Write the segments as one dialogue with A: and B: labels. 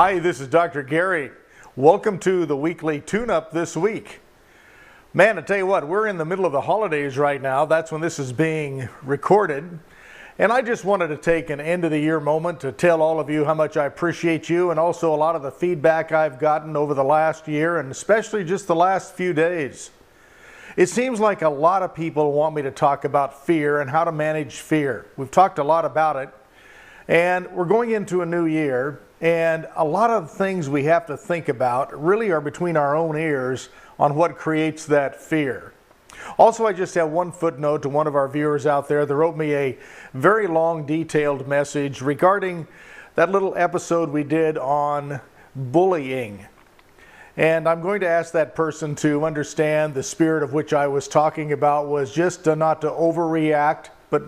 A: Hi, this is Dr. Gary. Welcome to the weekly tune-up this week. Man, I tell you what, we're in the middle of the holidays right now. That's when this is being recorded. And I just wanted to take an end of the year moment to tell all of you how much I appreciate you, and also a lot of the feedback I've gotten over the last year, and especially just the last few days. It seems like a lot of people want me to talk about fear and how to manage fear. We've talked a lot about it, and we're going into a new year, and a lot of things we have to think about really are between our own ears on what creates that fear. Also, I just have one footnote to one of our viewers out there that wrote me a very long, detailed message regarding that little episode we did on bullying. And I'm going to ask that person to understand the spirit of which I was talking about was just not to overreact, but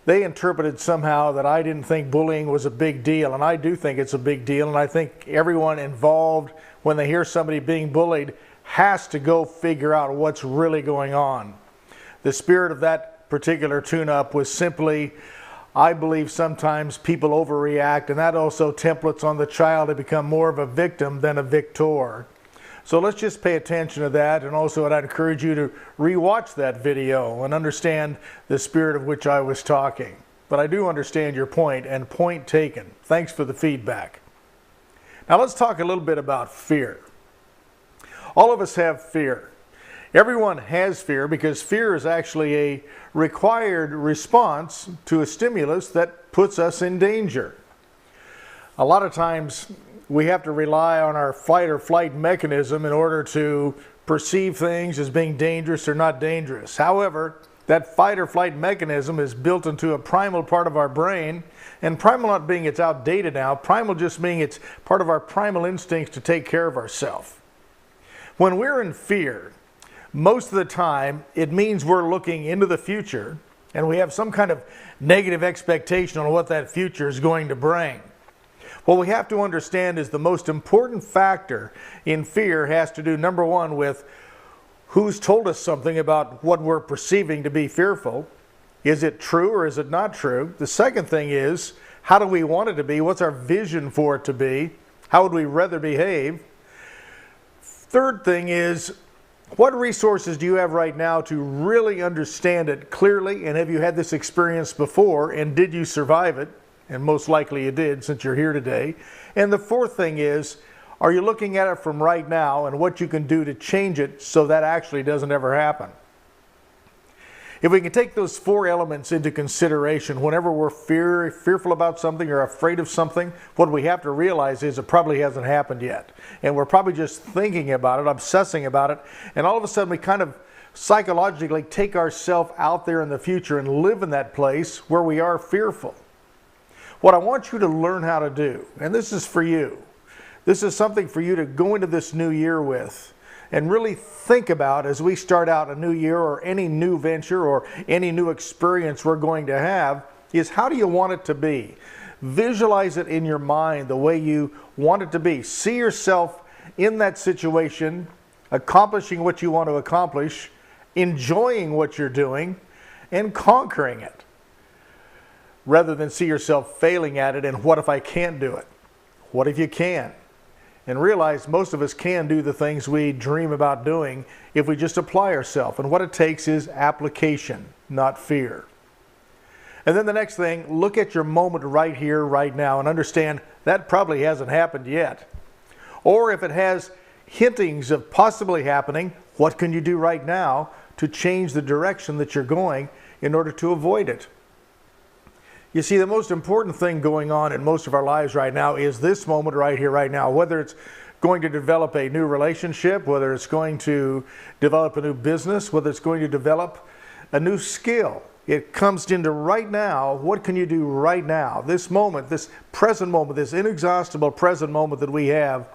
A: they interpreted somehow that I didn't think bullying was a big deal, and I do think it's a big deal, and I think everyone involved, when they hear somebody being bullied, has to go figure out what's really going on. The spirit of that particular tune-up was simply, I believe sometimes people overreact, and that also templates on the child to become more of a victim than a victor. So let's just pay attention to that, and also I'd encourage you to re-watch that video and understand the spirit of which I was talking. But I do understand your point, and point taken. Thanks for the feedback. Now let's talk a little bit about fear. All of us have fear. Everyone has fear because fear is actually a required response to a stimulus that puts us in danger. A lot of times we have to rely on our fight or flight mechanism in order to perceive things as being dangerous or not dangerous. However, that fight or flight mechanism is built into a primal part of our brain, and primal not being it's outdated now, primal just meaning it's part of our primal instincts to take care of ourselves. When we're in fear, most of the time it means we're looking into the future and we have some kind of negative expectation on what that future is going to bring. What we have to understand is the most important factor in fear has to do, number one, with who's told us something about what we're perceiving to be fearful. Is it true or is it not true? The second thing is, how do we want it to be? What's our vision for it to be? How would we rather behave? Third thing is, what resources do you have right now to really understand it clearly? And have you had this experience before? And did you survive it? And most likely you did, since you're here today. And the fourth thing is, are you looking at it from right now and what you can do to change it so that actually doesn't ever happen? If we can take those four elements into consideration whenever we're fearful about something or afraid of something, what we have to realize is it probably hasn't happened yet. And we're probably just thinking about it, obsessing about it, and all of a sudden we kind of psychologically take ourselves out there in the future and live in that place where we are fearful. What I want you to learn how to do, and this is for you, this is something for you to go into this new year with and really think about as we start out a new year or any new venture or any new experience we're going to have, is how do you want it to be? Visualize it in your mind the way you want it to be. See yourself in that situation, accomplishing what you want to accomplish, enjoying what you're doing, and conquering it, rather than see yourself failing at it and what if I can't do it? What if you can? And realize most of us can do the things we dream about doing if we just apply ourselves. And what it takes is application, not fear. And then the next thing, look at your moment right here, right now, and understand that probably hasn't happened yet. Or if it has hintings of possibly happening, what can you do right now to change the direction that you're going in order to avoid it? You see, the most important thing going on in most of our lives right now is this moment right here, right now. Whether it's going to develop a new relationship, whether it's going to develop a new business, whether it's going to develop a new skill. It comes into right now. What can you do right now? This moment, this present moment, this inexhaustible present moment that we have,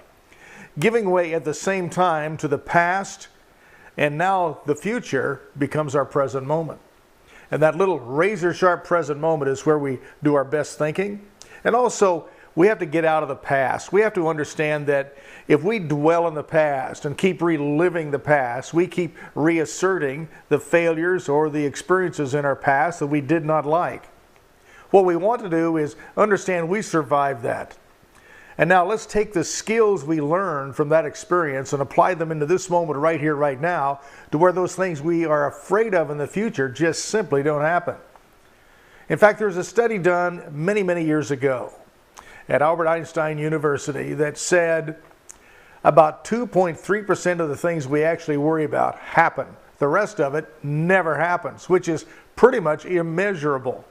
A: giving way at the same time to the past, and now the future becomes our present moment. And that little razor-sharp present moment is where we do our best thinking. And also, we have to get out of the past. We have to understand that if we dwell in the past and keep reliving the past, we keep reasserting the failures or the experiences in our past that we did not like. What we want to do is understand we survived that. And now let's take the skills we learned from that experience and apply them into this moment right here, right now, to where those things we are afraid of in the future just simply don't happen. In fact, there was a study done many, many years ago at Albert Einstein University that said about 2.3% of the things we actually worry about happen. The rest of it never happens, which is pretty much immeasurable.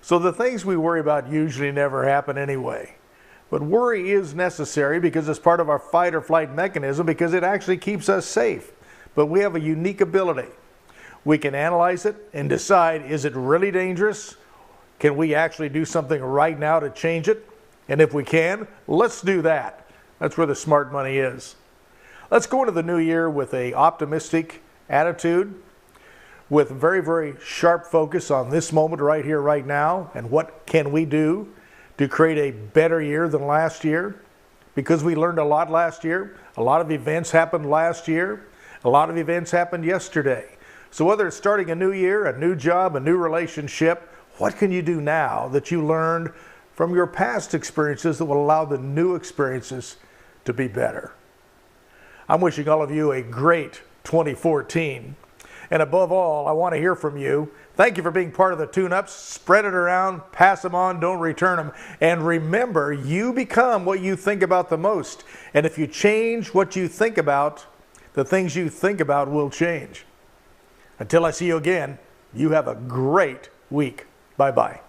A: So the things we worry about usually never happen anyway. But worry is necessary because it's part of our fight or flight mechanism, because it actually keeps us safe. But we have a unique ability. We can analyze it and decide, is it really dangerous? Can we actually do something right now to change it? And if we can, let's do that. That's where the smart money is. Let's go into the new year with an optimistic attitude, with very, very sharp focus on this moment right here, right now, and what can we do to create a better year than last year, because we learned a lot last year. A lot of events happened last year. A lot of events happened yesterday. So whether it's starting a new year, a new job, a new relationship, what can you do now that you learned from your past experiences that will allow the new experiences to be better? I'm wishing all of you a great 2014. And above all, I want to hear from you. Thank you for being part of the tune-ups. Spread it around, pass them on, don't return them. And remember, you become what you think about the most. And if you change what you think about, the things you think about will change. Until I see you again, you have a great week. Bye-bye.